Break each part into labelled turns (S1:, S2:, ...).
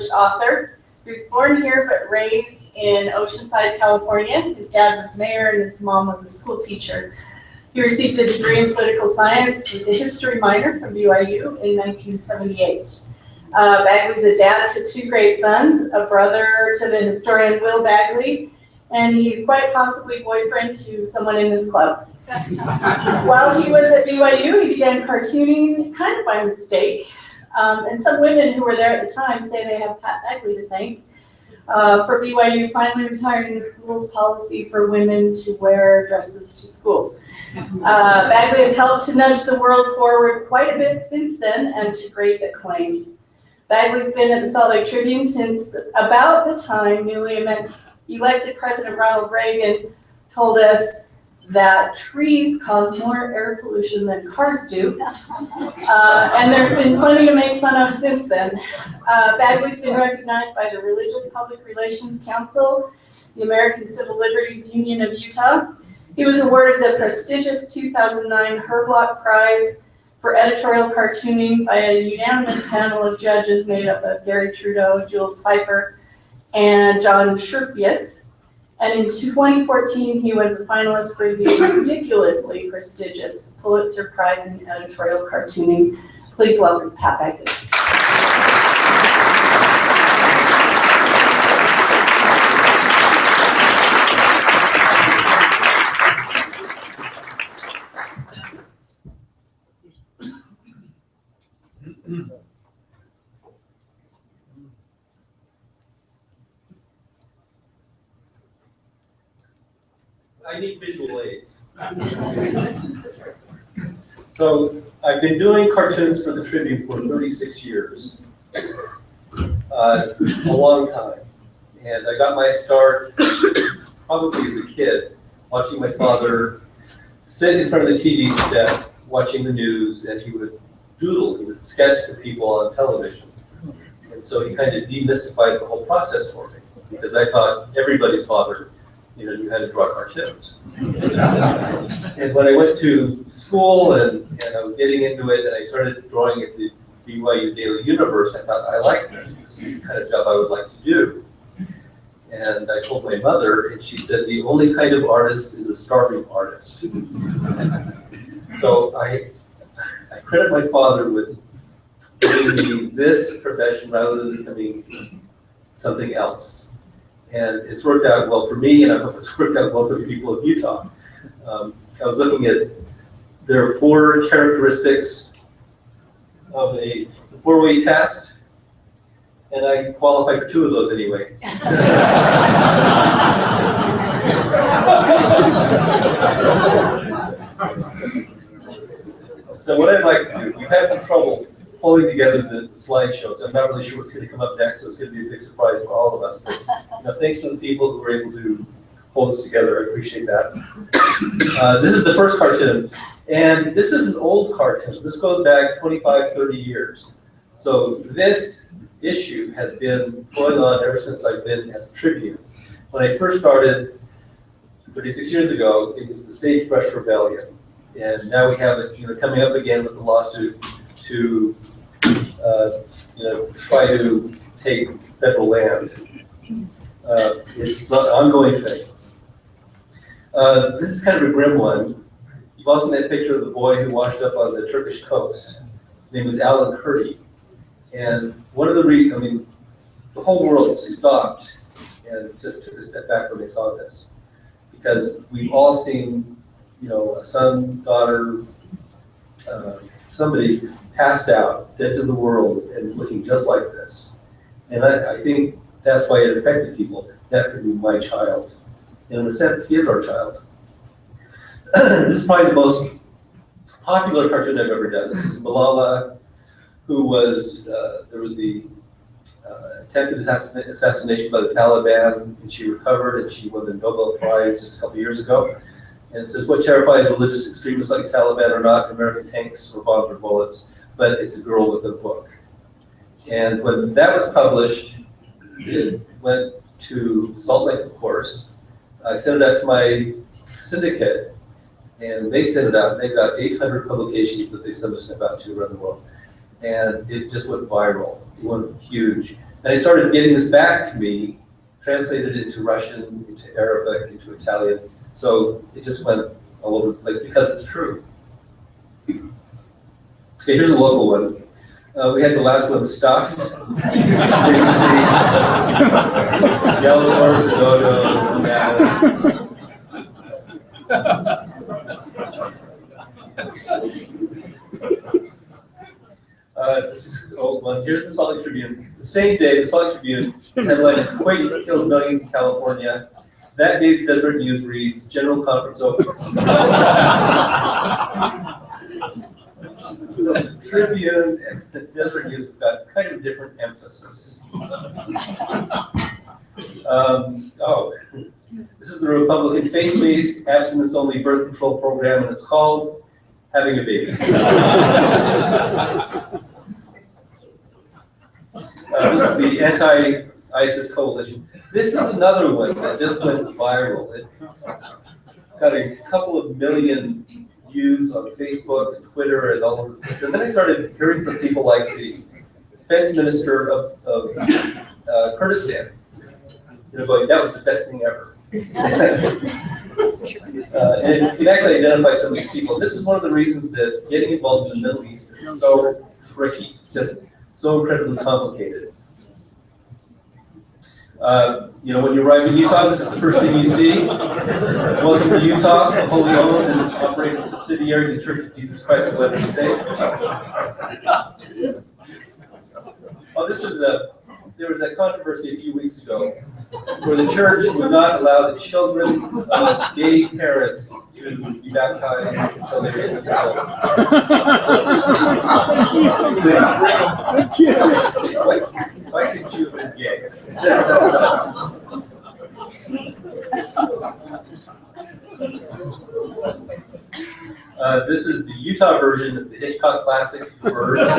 S1: author. He was born here but raised in Oceanside, California. His dad was mayor and his mom was a school teacher. He received a degree in political science with a history minor from BYU in 1978. Bagley's a dad to two great sons, a brother to the historian Will Bagley, and he's quite possibly boyfriend to someone in this club. While he was at BYU, he began cartooning kind of by mistake. And some women who were there at the time say they have Pat Bagley to thank for BYU finally retiring the school's policy for women to wear dresses to school. Bagley has helped to nudge the world forward quite a bit since then, and to great acclaim. Bagley's been at the Salt Lake Tribune since about the time newly elected President Ronald Reagan told us that trees cause more air pollution than cars do. And there's been plenty to make fun of since then. Bagley's been recognized by the Religious Public Relations Council, the American Civil Liberties Union of Utah. He was awarded the prestigious 2009 Herblock Prize for editorial cartooning by a unanimous panel of judges made up of Gary Trudeau, Jules Pfeiffer, and John Scherfius. And in 2014, he was a finalist for the ridiculously prestigious Pulitzer Prize in editorial cartooning. Please welcome Pat Bagley.
S2: I need visual aids. So I've been doing cartoons for the Tribune for 36 years, a long time. And I got my start probably as a kid, watching my father sit in front of the TV set, watching the news, and he would doodle, he would sketch the people on television. And so he kind of demystified the whole process for me, because I thought everybody's father knew how to draw cartoons. And when I went to school and I was getting into it and I started drawing at the BYU Daily Universe, I thought, I like this. This is the kind of job I would like to do. And I told my mother, and she said, the only kind of artist is a starving artist. So I credit my father with giving me this profession rather than becoming something else. And it's worked out well for me, and I hope it's worked out well for the people of Utah. I was looking at, there are 4 characteristics of a 4-way test, and I qualify for 2 of those anyway. So what I'd like to do, we've had some trouble pulling together the slideshow, so I'm not really sure what's going to come up next, so it's going to be a big surprise for all of us. But thanks to the people who were able to hold this together. I appreciate that. This is the first cartoon, and this is an old cartoon. This goes back 25, 30 years. So this issue has been going on ever since I've been at the Tribune. When I first started 36 years ago, it was the Sagebrush Rebellion. And now we have it coming up again with the lawsuit to try to take federal land. It's an ongoing thing. This is kind of a grim one. You've also seen that picture of the boy who washed up on the Turkish coast. His name was Alan Kurdi. And one of the reasons, the whole world stopped and just took a step back when they saw this. Because we've all seen, a son, daughter, somebody passed out, dead to the world, and looking just like this. And I think that's why it affected people. That could be my child. And in a sense, he is our child. This is probably the most popular cartoon I've ever done. This is Malala, who was, there was the attempted assassination by the Taliban, and she recovered, and she won the Nobel Prize just a couple years ago. And it says, what terrifies religious extremists like the Taliban are not American tanks or bombs or bullets, but it's a girl with a book. And when that was published, it went to Salt Lake, of course. I sent it out to my syndicate, and they sent it out, and they've got 800 publications that they send us out to around the world. And it just went viral. It went huge. And I started getting this back to me, translated it into Russian, into Arabic, into Italian. So it just went all over the place because it's true. Okay, here's a local one. We had the last one stuffed. You can see Yellowsaurus, the dodo, this is an old one. Here's the Salt Lake Tribune. The same day, the Salt Lake Tribune headline is "Quake Kills Millions in California." That day's Desert News reads, "General Conference opens." So the Tribune and the Desert News have got kind of different emphasis. This is the Republican faith-based, abstinence-only birth control program, and it's called Having a Baby. This is the anti-ISIS coalition. This is another one that just went viral. It got a couple of million views on Facebook and Twitter and all over the place. And then I started hearing from people like the defense minister of Kurdistan, going, that was the best thing ever. And you can actually identify some of these people. This is one of the reasons that getting involved in the Middle East is so tricky. It's just so incredibly complicated. When you arrive in Utah, this is the first thing you see. Welcome to Utah, a wholly owned and operated subsidiary of the Church of Jesus Christ of Latter-day Saints. Oh, there was that controversy a few weeks ago where the church would not allow the children of gay parents to be baptized until they raise themselves. Why should you have been gay? This is the Utah version of the Hitchcock classic Birds.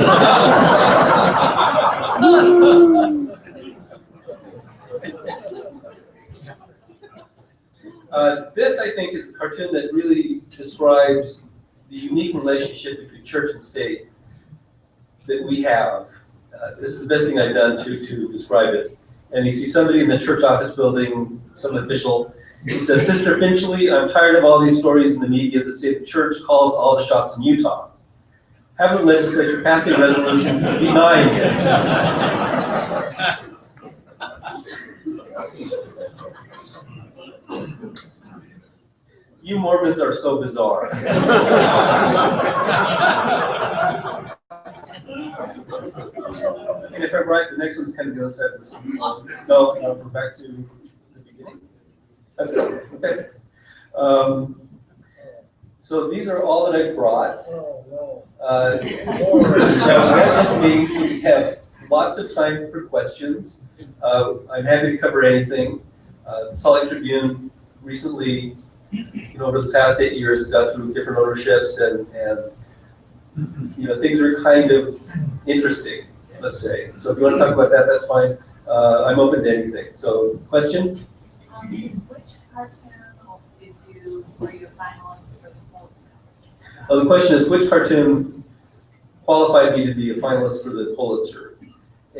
S2: This, I think, is the cartoon that really describes the unique relationship between church and state that we have. This is the best thing I've done to describe it. And you see somebody in the church office building, some official. He says, "Sister Finchley, I'm tired of all these stories in the media that say the church calls all the shots in Utah. Have the legislature pass a resolution denying it." You Mormons are so bizarre. And if I'm right, the next one's kind of the other side of this. No, we're back to the beginning. That's good. Okay. So these are all that I brought. Now, that means we have lots of time for questions. I'm happy to cover anything. The Salt Lake Tribune recently, over the past 8 years, has gone through different ownerships, and things are kind of interesting, let's say. So if you want to talk about that, that's fine. I'm open to anything. So, question?
S3: Which cartoon were you a finalist for the Pulitzer?
S2: Well, the question is, which cartoon qualified me to be a finalist for the Pulitzer?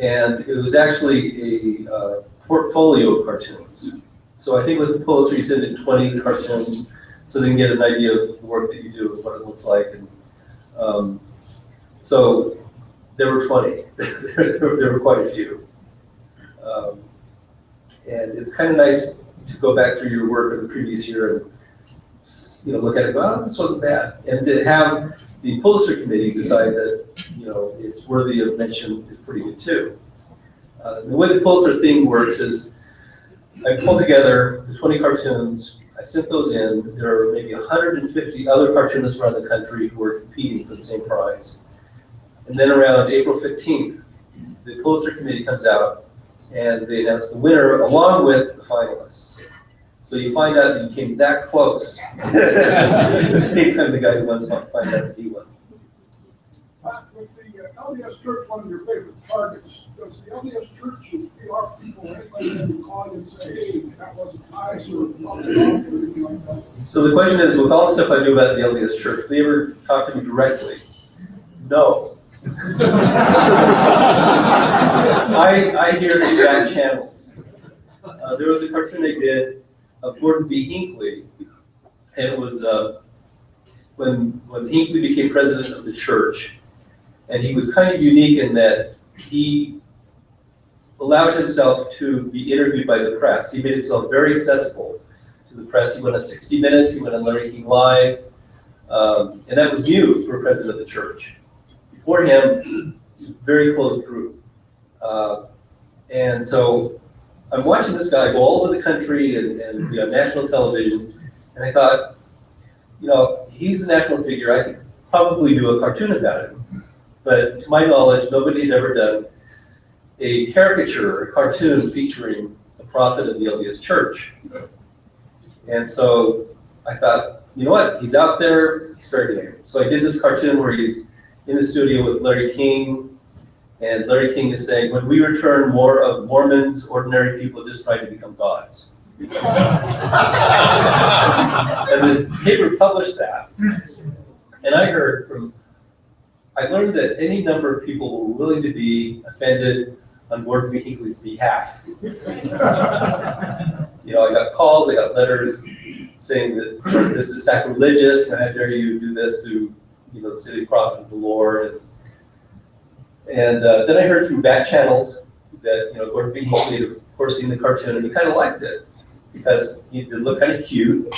S2: And it was actually a portfolio of cartoons. So I think with the Pulitzer, you send in 20 cartoons, so they can get an idea of the work that you do and what it looks like. And so there were 20. there were quite a few. And it's kind of nice to go back through your work of the previous year and look at it. Well, this wasn't bad, and to have the Pulitzer committee decide that it's worthy of mention is pretty good too. The way the Pulitzer thing works is I pulled together the 20 cartoons. I sent those in. There are maybe 150 other cartoonists around the country who are competing for the same prize. And then around April 15th, the Pulitzer committee comes out and they announce the winner along with the finalists. So you find out that you came that close. At the same time, the guy who won find out that he won.
S4: With the LDS Church, one of your favorite targets, does the LDS Church PR people anybody that would call and say, hey, that wasn't nice or anything like that?
S2: So the question is, with all the stuff I do about the LDS Church, do they ever talk to me directly? No. I hear the back channels. There was a cartoon I did of Gordon B. Hinckley, and it was when Hinckley became president of the church, and he was kind of unique in that he allowed himself to be interviewed by the press. He made himself very accessible to the press. He went on 60 Minutes, he went on Larry King Live, and that was new for a president of the church. Before him, very close group. And so I'm watching this guy go all over the country and be on national television, and I thought, you know, he's a national figure. I could probably do a cartoon about him. But to my knowledge, nobody had ever done a caricature, a cartoon featuring a prophet of the LDS Church. And so I thought, you know what, he's out there, he's fair game. So I did this cartoon where he's in the studio with Larry King, and Larry King is saying, when we return, more of Mormons, ordinary people just trying to become gods. And the paper published that, and I learned that any number of people were willing to be offended on Gordon B. Hinckley's behalf. You know, I got calls, I got letters saying that this is sacrilegious, and how dare you do this to, you know, the city prophet of the Lord. And then I heard through back channels that, you know, Gordon B. Hinckley had, of course, seen the cartoon, and he kind of liked it because he did look kind of cute.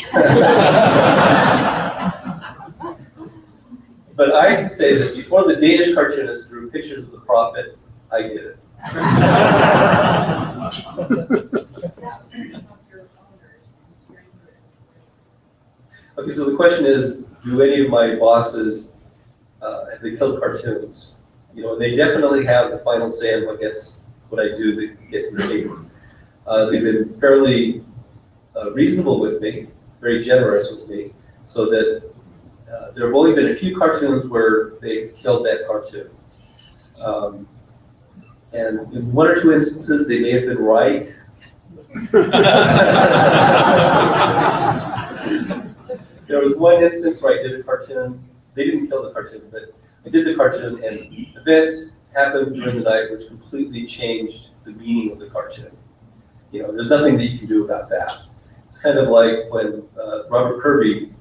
S2: But I can say that before the Danish cartoonist drew pictures of the prophet, I did it. Okay, so the question is, do any of my bosses, have they killed cartoons? You know, they definitely have the final say on what I do that gets in the paper. They've been fairly reasonable with me, very generous with me, so that there have only been a few cartoons where they killed that cartoon. And in one or two instances, they may have been right. There was one instance where I did a cartoon. They didn't kill the cartoon, but I did the cartoon, and events happened during the night which completely changed the meaning of the cartoon. You know, there's nothing that you can do about that. It's kind of like when Robert Kirby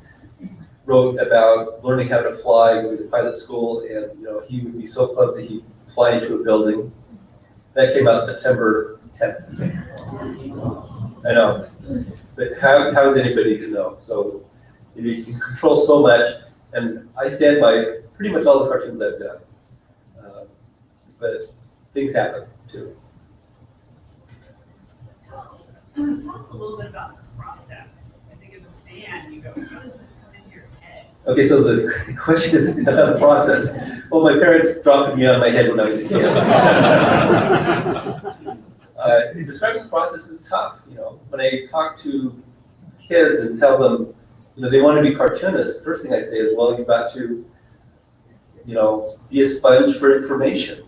S2: wrote about learning how to fly, going to pilot school, and you know, he would be so clumsy he'd fly into a building. That came out September 10th. I know, but how is anybody to know? So you can control so much, and I stand by pretty much all the cartoons I've done. But things happen too.
S3: Tell us a little bit about the process. I think as a fan, you go, how does this come into your head?
S2: Okay, so the question is about the process. Well, my parents dropped me on my head when I was a kid. Describing the process is tough. You know, when I talk to kids and tell them, you know, they want to be cartoonists, the first thing I say is, well, you've got to, you know, be a sponge for information.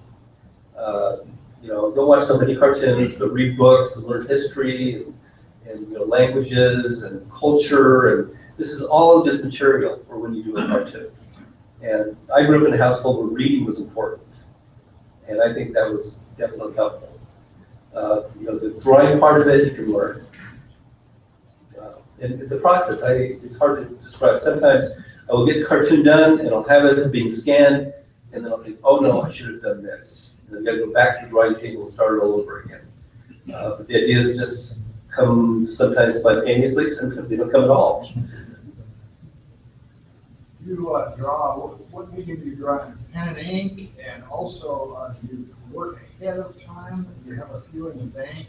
S2: You know, don't watch so many cartoons, but read books and learn history and you know, languages and culture, and this is all just material for when you do a cartoon. And I grew up in a household where reading was important, and I think that was definitely helpful. You know, the drawing part of it you can learn. And the process, it's hard to describe. Sometimes I will get the cartoon done and I'll have it being scanned, and then I'll think, oh no, I should have done this. And then I've got to go back to the drawing table and start it all over again. But the ideas just come sometimes spontaneously, sometimes they don't come at all.
S4: You draw, what medium do you draw in? Pen and ink, and also do you work ahead of time? Do you have a few in the bank?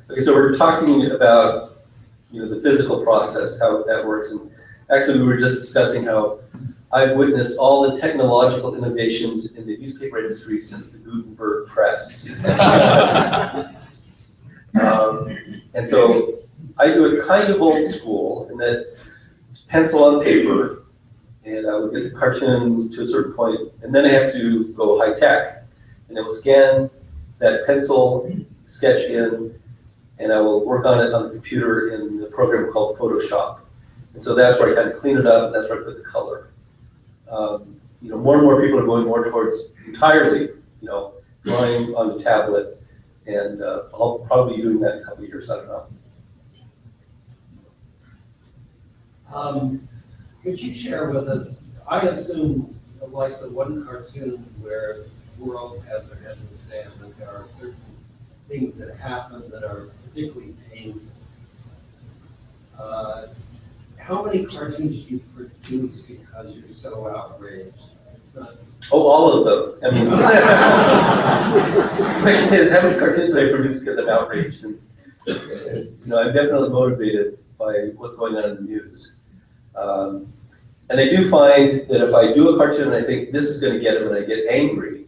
S2: Okay, so we're talking about, you know, the physical process, how that works. And actually, we were just discussing how I've witnessed all the technological innovations in the newspaper industry since the Gutenberg press. And so I do it kind of old school in that it's pencil on paper, and I would get the cartoon to a certain point, and then I have to go high tech, and I will scan that pencil sketch in, and I will work on it on the computer in the program called Photoshop. And so that's where I kind of clean it up, and that's where I put the color. You know, more and more people are going more towards entirely, you know, drawing on the tablet, and I'll probably be doing that in a couple of years, I don't know.
S5: Could you share with us, I assume, like the one cartoon where the world has their head in the sand, that there are certain things that happen that are particularly painful. How many cartoons do you produce because you're so outraged? It's not.
S2: Oh, all of them. I mean, the question is, how many cartoons do I produce because I'm outraged? And, I'm definitely motivated by what's going on in the news. And I do find that if I do a cartoon and I think this is going to get them and I get angry,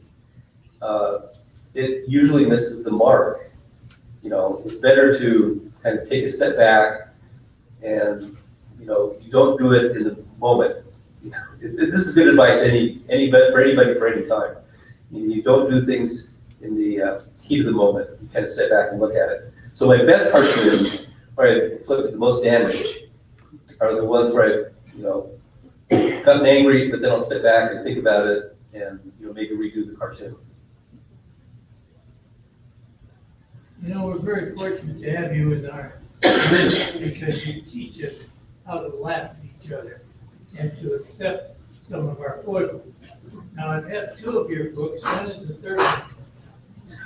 S2: it usually misses the mark. It's better to kind of take a step back and, you don't do it in the moment. This is good advice for anybody for any time. You don't do things in the heat of the moment. You kind of step back and look at it. So my best cartoons, where I inflicted the most damage, are the ones where I've gotten angry, but then I'll step back and think about it and maybe redo the cartoon.
S6: We're very fortunate to have you in our midst because you teach us how to laugh at each other and to accept some of our foibles. Now, I've had 2 of your books. One is the third one.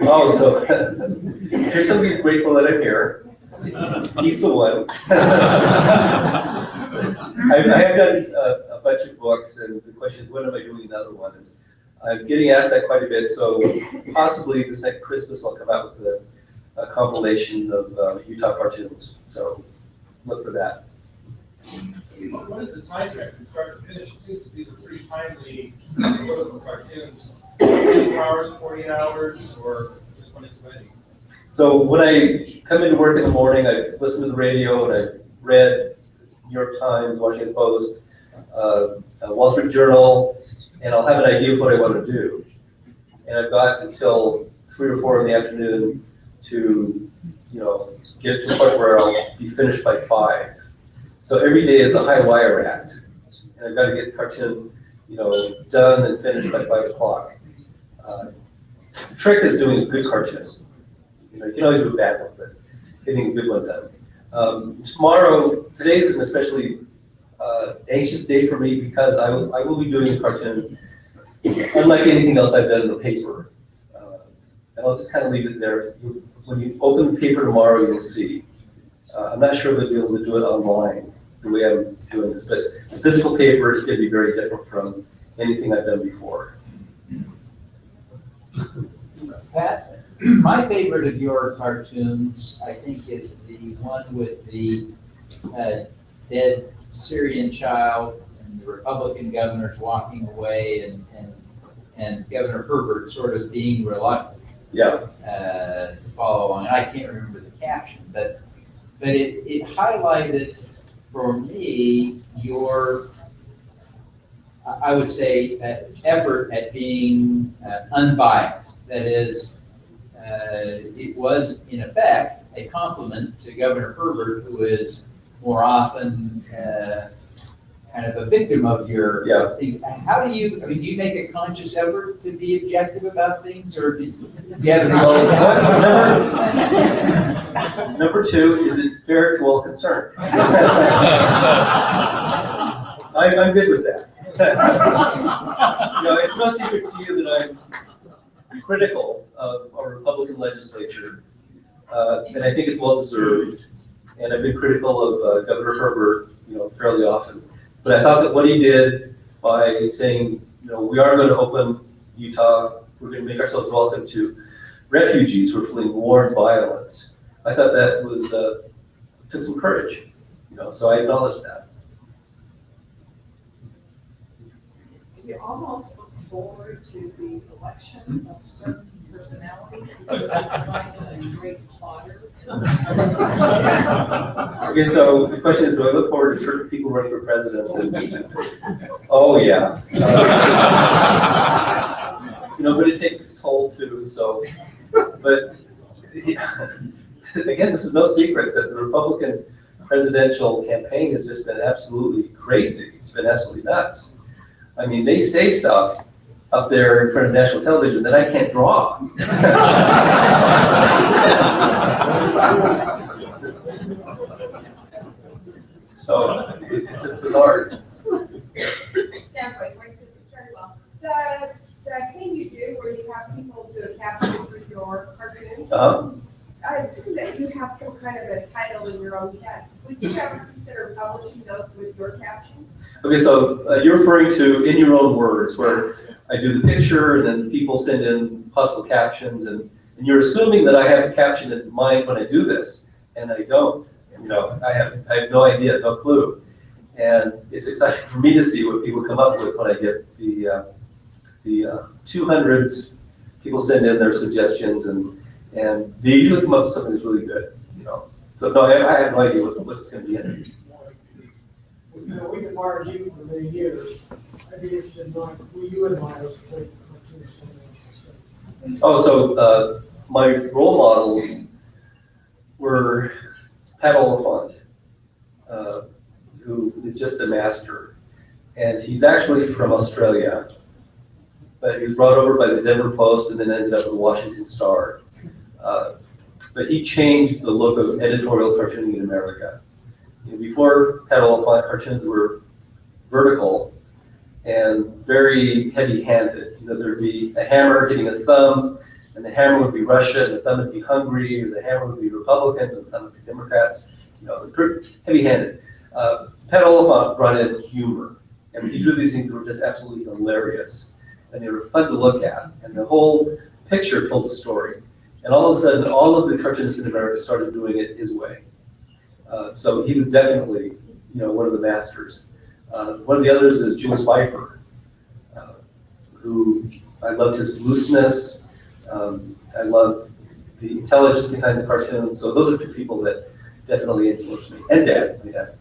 S2: Oh, so here's somebody's grateful that I'm here. He's the one. I have done a bunch of books, and the question is, when am I doing another one? And I'm getting asked that quite a bit, so possibly this next Christmas I'll come out with a compilation of Utah cartoons. So look for that.
S7: What is the time frame from start to finish? It seems to be the pretty timely political cartoons. 24 hours, 48 hours, or just when it's ready?
S2: So when I come into work in the morning, I listen to the radio and I read New York Times, Washington Post, Wall Street Journal, and I'll have an idea of what I want to do. And I've got until 3 or 4 in the afternoon to, get to a point where I'll be finished by 5. So every day is a high wire act, and I've got to get the cartoon, done and finished by 5 o'clock. The trick is doing a good cartoon. You can always do a bad one, but getting a good one done. Today's an especially anxious day for me because I will be doing a cartoon unlike anything else I've done in the paper. And I'll just kind of leave it there. When you open the paper tomorrow, you'll see. I'm not sure if we'll be able to do it online the way I'm doing this, but the physical paper is going to be very different from anything I've done before.
S8: Pat, my favorite of your cartoons, I think, is the one with the dead Syrian child and the Republican governors walking away and Governor Herbert sort of being reluctant to follow along. And I can't remember the caption, but it highlighted for me your, I would say, effort at being unbiased. That is, it was in effect a compliment to Governor Herbert, who is more often kind of a victim of your things. How do you make a conscious effort to be objective about things, or do you have an
S2: Number 2, is it fair to all concerned? I'm good with that. It's no secret to you that I'm critical of our Republican legislature, and I think it's well deserved. And I've been critical of Governor Herbert, fairly often. But I thought that what he did by saying, we are going to open Utah, we're going to make ourselves welcome to refugees who are fleeing war and violence. I thought that was took some courage, so I acknowledge that.
S9: Do you almost look forward to the election of certain personalities because it provides a great fodder?
S2: Okay, so the question is, do I look forward to certain people running for president? Oh yeah. But it takes its toll too. So, but again, this is no secret that the Republican presidential campaign has just been absolutely crazy. It's been absolutely nuts. I mean, they say stuff up there in front of national television that I can't draw. So it's just bizarre.
S9: Standpoint, my sister very well. The thing you do where you have people do a caption for your cartoons, I assume that you have some kind of a title in your own head. Would you ever consider publishing those with your captions?
S2: Okay, so you're referring to in your own words, where I do the picture and then people send in possible captions, and you're assuming that I have a caption in mind when I do this, and I don't. You know, I have no idea, no clue. And it's exciting for me to see what people come up with when I get the 200s. People send in their suggestions, and they usually come up with something that's really good. You know, so no, I have no idea what's going to be in it.
S4: You know, we've admired you for many years. I'd be interested in knowing who you admire as a great cartoonist.
S2: Oh, so my role models were Pat Bagley, who is just a master. And he's actually from Australia, but he was brought over by the Denver Post and then ended up with the Washington Star. But he changed the look of editorial cartooning in America. You know, before Pat Bagley, cartoons were vertical and very heavy-handed. You know, there'd be a hammer hitting a thumb, and the hammer would be Russia, and the thumb would be Hungary, or the hammer would be Republicans, and the thumb would be Democrats. You know, it was pretty heavy-handed. Pat Bagley brought in humor, and he drew these things that were just absolutely hilarious, and they were fun to look at, and the whole picture told a story. And all of a sudden, all of the cartoonists in America started doing it his way. So he was definitely, you know, one of the masters. One of the others is Jules Pfeiffer, who I loved his looseness. I loved the intelligence behind the cartoon. So those are two people that definitely influenced me. And Dad, my dad.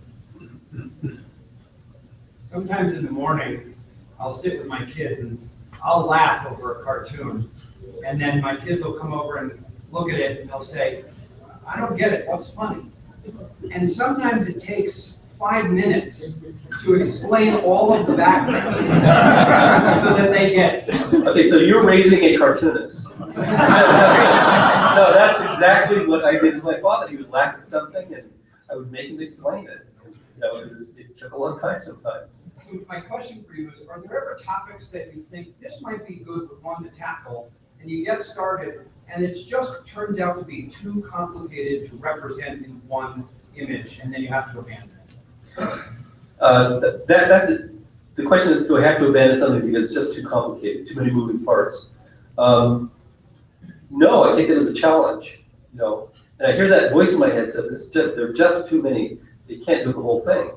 S10: Sometimes in the morning, I'll sit with my kids and I'll laugh over a cartoon. And then my kids will come over and look at it and they'll say, I don't get it, what's funny? And sometimes it takes 5 minutes to explain all of the background so that they get it.
S2: Okay, so you're raising a cartoonist. No, that's exactly what I did with my father. He would laugh at something and I would make him explain it. You know, it took a long time sometimes.
S10: So my question for you is, are there ever topics that you think this might be good one to tackle, and you get started, and it just turns out to be too complicated to represent in one image, and then you have to abandon it?
S2: That's it. The question is, do I have to abandon something because it's just too complicated, too many moving parts? No, I take it as a challenge. You know, and I hear that voice in my head say, there are just too many. You can't do the whole thing.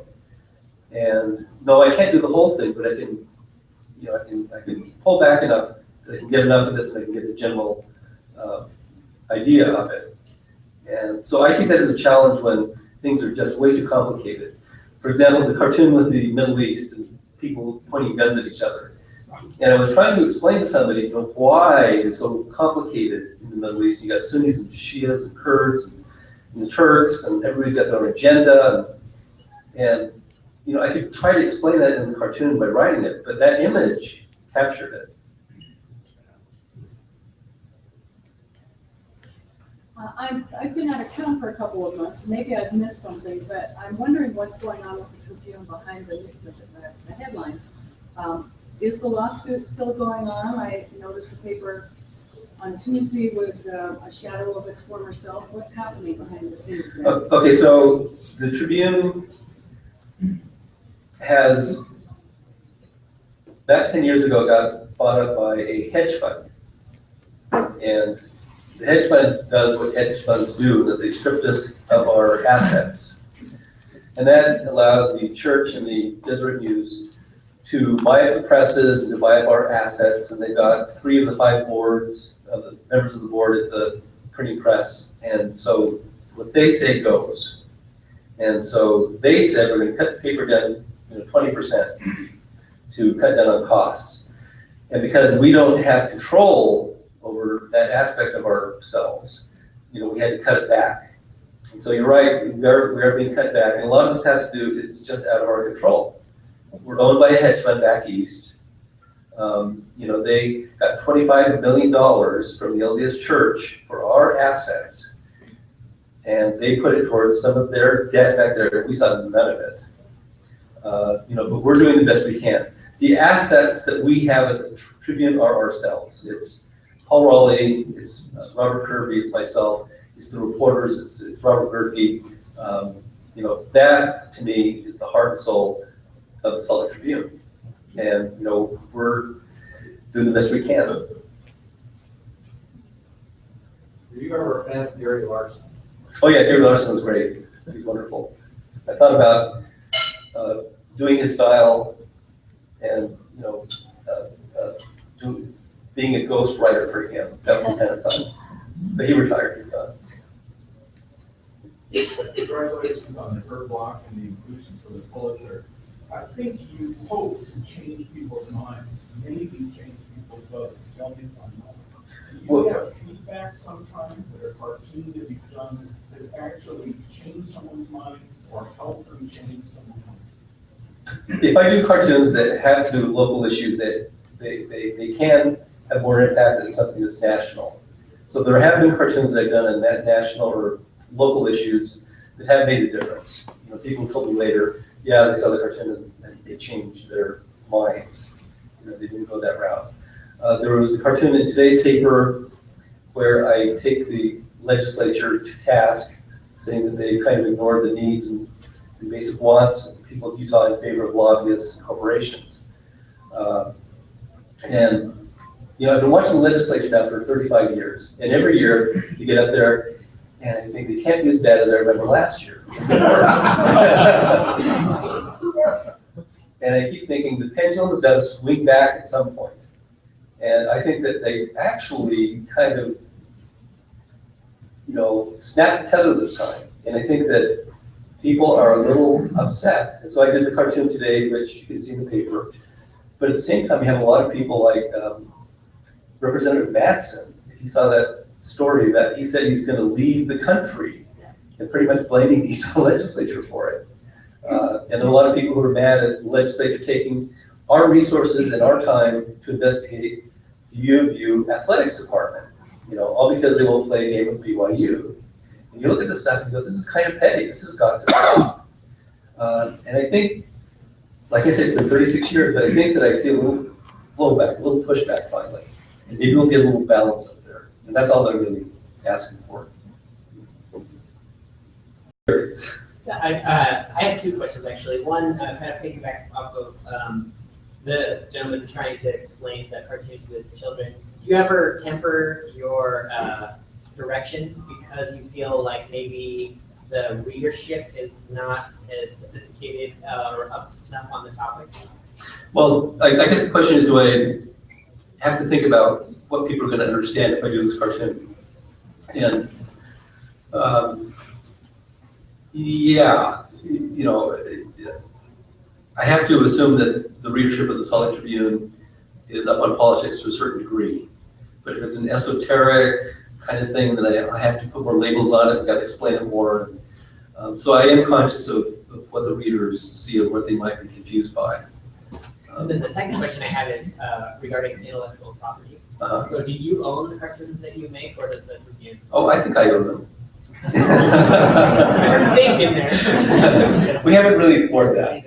S2: And no, I can't do the whole thing, but I can, you know, I can pull back enough that I can get enough of this and I can get the general idea of it. And so I take that as a challenge when things are just way too complicated. For example, the cartoon with the Middle East and people pointing guns at each other. And I was trying to explain to somebody, you know, why it's so complicated in the Middle East. You got Sunnis and Shias and Kurds and the Turks, and everybody's got their own agenda. And you know, I could try to explain that in the cartoon by writing it, but that image captured it.
S11: I've been out of town for a couple of months. Maybe I've missed something, but I'm wondering what's going on with the Tribune behind the headlines. Is the lawsuit still going on? I noticed the paper on Tuesday was a shadow of its former self. What's happening behind the scenes there?
S2: Okay, so the Tribune has, about 10 years ago, got bought up by a hedge fund. And the hedge fund does what hedge funds do, that they stripped us of our assets. And that allowed the church and the Deseret News to buy up the presses and to buy up our assets. And they got 3 of the 5 boards, the members of the board at the printing press. And so what they say goes. And so they said, we're going to cut the paper down 20% to cut down on costs. And because we don't have control over that aspect of ourselves, we had to cut it back. And so you're right, we are being cut back. And a lot of this has to do, it's just out of our control. We're owned by a hedge fund back east. They got $25 million from the LDS Church for our assets, and they put it towards some of their debt back there. We saw none of it. But we're doing the best we can. The assets that we have at the Tribune are ourselves. It's Paul Raleigh, it's Robert Kirby, it's myself, it's the reporters, it's Robert Gerke. That to me is the heart and soul of the Salt Lake Tribune. And, we're doing the best we can.
S8: Were you ever a fan of Gary Larson?
S2: Oh yeah, Gary Larson was great. He's wonderful. I thought about doing his style and, being a ghost writer for him. That would be kind of fun. But he retired, he's gone.
S12: Congratulations on the Trib block and the inclusion for the Pulitzer. I think you hope to change people's minds, maybe change people's votes. Tell me if I'm wrong. Do you have feedback sometimes that a cartoon that you've done has actually changed someone's mind or helped them change someone else's?
S2: If I do cartoons that have to do with local issues, that they can have more impact than something that's national. So there have been cartoons that I've done on that national or local issues that have made a difference. People told me later, yeah, they saw the cartoon and they changed their minds. They didn't go that route. There was a cartoon in today's paper where I take the legislature to task, saying that they kind of ignored the needs and basic wants of people of Utah in favor of lobbyists and corporations. I've been watching the legislature now for 35 years, and every year you get up there and I think they can't be as bad as I remember last year. And I keep thinking the pendulum has got to swing back at some point. And I think that they actually kind of, snapped the tether this time. And I think that people are a little upset. And so I did the cartoon today, which you can see in the paper. But at the same time, you have a lot of people like Representative Madsen. If you saw that story, that he said he's going to leave the country and pretty much blaming the Utah legislature for it. And there are a lot of people who are mad at the legislature taking our resources and our time to investigate the U of U athletics department, all because they won't play a game with BYU. And you look at this stuff and you go, this is kind of petty. This has got to stop. And I think, like I said, it's been 36 years, but I think that I see a little blowback, a little pushback finally. And maybe we'll get a little balance up there. And that's all they're really asking for.
S13: I have two questions actually. One kind of piggybacks off of the gentleman trying to explain the cartoon to his children. Do you ever temper your direction because you feel like maybe the readership is not as sophisticated or up to snuff on the topic?
S2: Well, I guess the question is, do I have to think about what people are going to understand if I do this cartoon? And yeah, I have to assume that the readership of the Salt Lake Tribune is up on politics to a certain degree. But if it's an esoteric kind of thing, then I have to put more labels on it, I've got to explain it more. So I am conscious of what the readers see and what they might be confused by.
S13: And then the second question I have is regarding intellectual property. So do you own the cartoons that you make, or does the Tribune?
S2: Oh, I think I own them.
S13: Thing in there.
S2: We haven't really explored that.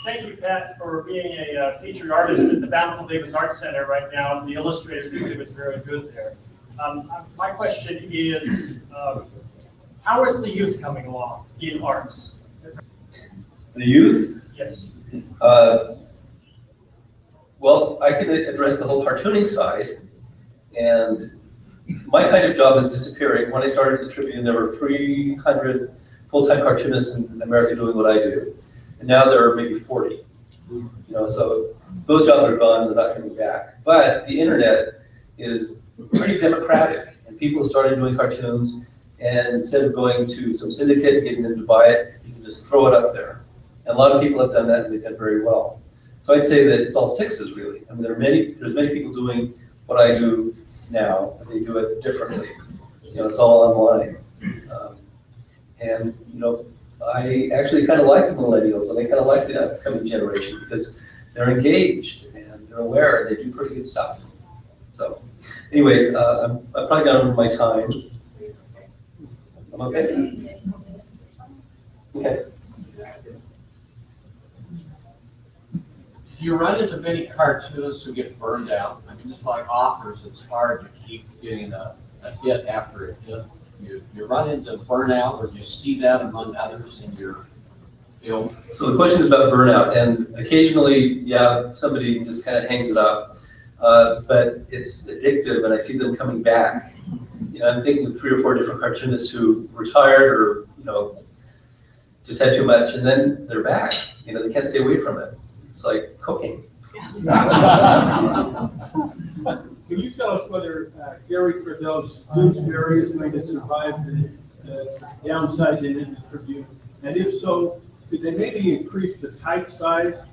S14: Thank you, Pat, for being a featured artist at the Bountiful Davis Art Center right now. The illustrators exhibit is very good there. My question is, how is the youth coming along in arts?
S2: The youth?
S14: Yes.
S2: Well, I can address the whole cartooning side, and my kind of job is disappearing. When I started the Tribune, there were 300 full-time cartoonists in America doing what I do, and now there are maybe 40. So those jobs are gone; they're not coming back. But the internet is pretty democratic, and people started doing cartoons. And instead of going to some syndicate and getting them to buy it, you can just throw it up there. And a lot of people have done that, and they've done very well. So I'd say that it's all sixes, really. I mean, there's many people doing what I do now, but they do it differently. It's all online. I actually kind of like the millennials, and I kind of like the upcoming generation, because they're engaged and they're aware and they do pretty good stuff. So anyway, I've probably gone over my time. I'm okay? Okay.
S15: Do you run into many cartoonists who get burned out? I mean, just like authors, it's hard to keep getting a hit after a hit. You run into burnout, or do you see that among others in your field?
S2: So the question is about burnout, and occasionally, yeah, somebody just kind of hangs it up, but it's addictive, and I see them coming back. You know, I'm thinking of 3 or 4 different cartoonists who retired or, you know, just had too much, and then they're back. You know, they can't stay away from it. It's like cocaine.
S4: Can you tell us whether Gary Trudeau's Dewsbury is going to survive the downsizing in the Tribune? And if so, could they maybe increase the type size?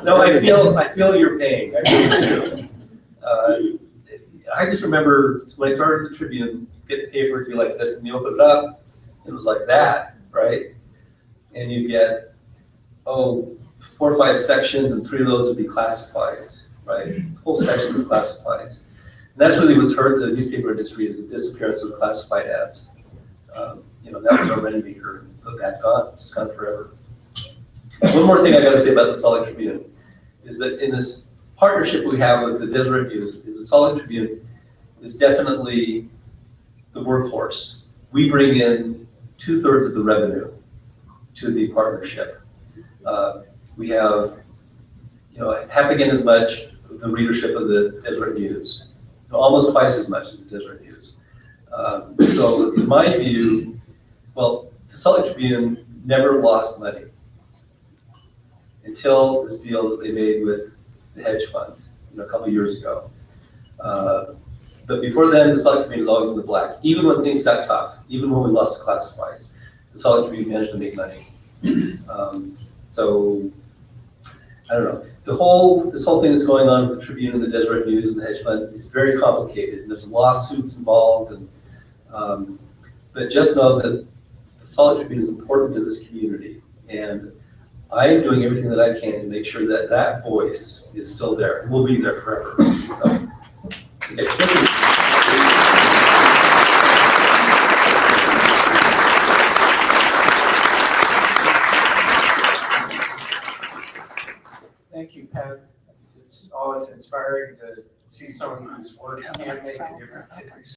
S2: No, I feel your pain. I really do. I just remember when I started the Tribune, get the paper to be like this, and you open it up, it was like that, right? And you get, 4 or 5 sections, and 3 of those would be classifieds, right? Whole sections of classifieds. And that's really what's hurt the newspaper industry, is the disappearance of classified ads. You know, that was our moneymaker, but that's gone, it's gone forever. One more thing I gotta say about the Salt Lake Tribune is that in this partnership we have with the Deseret News, is the Salt Lake Tribune is definitely the workhorse. We bring in 2/3 of the revenue to the partnership. We have, you know, half again as much of the readership of the Deseret News, almost twice as much as the Deseret News. So in my view, well, the Salt Lake Tribune never lost money until this deal that they made with the hedge fund, you know, a couple of years ago. But before then, the Salt Lake Tribune was always in the black. Even when things got tough, even when we lost the classifieds, the Salt Lake Tribune managed to make money. So I don't know. This whole thing that's going on with the Tribune and the Deseret News and the hedge fund is very complicated. And there's lawsuits involved, and but just know that the Salt Lake Tribune is important to this community, and I am doing everything that I can to make sure that that voice is still there. It will be there forever. So, okay.
S16: Thank you, Pat. It's always inspiring to see someone whose work can make a difference.